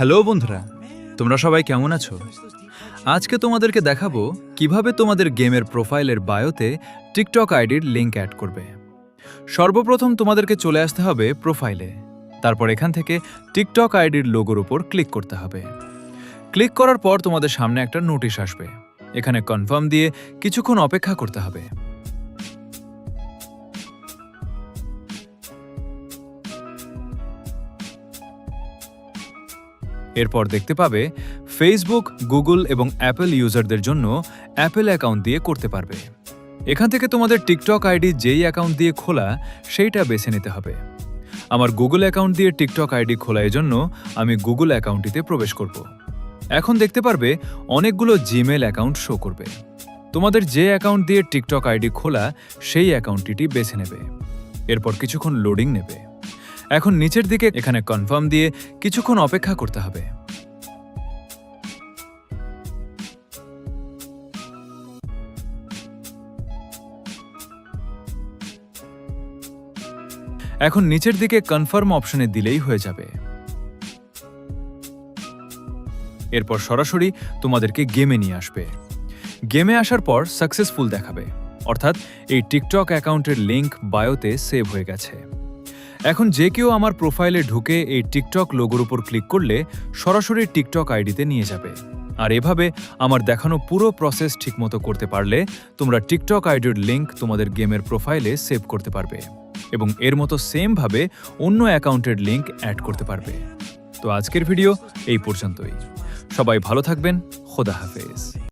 Hello বন্ধুরা, তোমরা সবাই কেমন আছো? আজকে তোমাদেরকে দেখাবো কিভাবে তোমাদের গেমের প্রোফাইলের বায়োতে টিকটক আইডির লিংক অ্যাড করবে। সর্বপ্রথম তোমাদেরকে চলে আসতে হবে প্রোফাইলে। তারপর এখান থেকে টিকটক আইডির লোগোর উপর ক্লিক করতে হবে। ক্লিক করার পর তোমাদের সামনে একটা নোটিশ আসবে। এখানে কনফার্ম দিয়ে কিছুক্ষণ অপেক্ষা করতে হবে। এরপর দেখতে পাবে ফেসবুক, গুগল এবং অ্যাপল ইউজারদের জন্য অ্যাপল অ্যাকাউন্ট দিয়ে করতে পারবে। এখান থেকে তোমাদের টিকটক আইডি যেই অ্যাকাউন্ট দিয়ে খোলা সেইটা বেছে নিতে হবে। আমার গুগল অ্যাকাউন্ট দিয়ে টিকটক আইডি খোলা, এজন্য আমি গুগল অ্যাকাউন্টটিতে প্রবেশ করব। এখন দেখতে পারবে অনেকগুলো জিমেল অ্যাকাউন্ট শো করবে। তোমাদের যে অ্যাকাউন্ট দিয়ে টিকটক আইডি খোলা সেই অ্যাকাউন্টটি বেছে নেবে। এরপর কিছুক্ষণ লোডিং নেবে। এখন নিচের দিকে এখানে কনফার্ম দিয়ে কিছুক্ষণ অপেক্ষা করতে হবে। এখন নিচের দিকে কনফার্ম অপশনে দিলেই হয়ে যাবে। এরপর সরাসরি তোমাদেরকে গেমে নিয়ে আসবে। গেমে আসার পর সাকসেসফুল দেখাবে, অর্থাৎ এই টিকটক অ্যাকাউন্টের লিংক বায়োতে সেভ হয়ে গেছে। এখন যে কেউ আমার প্রোফাইলে ঢুকে এই টিকটক লোগোর উপর ক্লিক করলে সরাসরি টিকটক আইডিতে নিয়ে যাবে। আর এভাবে আমার দেখানো পুরো প্রসেস ঠিকমতো করতে পারলে তোমরা টিকটক আইডির লিংক তোমাদের গেমের প্রোফাইলে সেভ করতে পারবে এবং এর মতো সেমভাবে অন্য অ্যাকাউন্টের লিংক অ্যাড করতে পারবে। তো আজকের ভিডিও এই পর্যন্তই। সবাই ভালো থাকবেন। খোদা হাফেজ।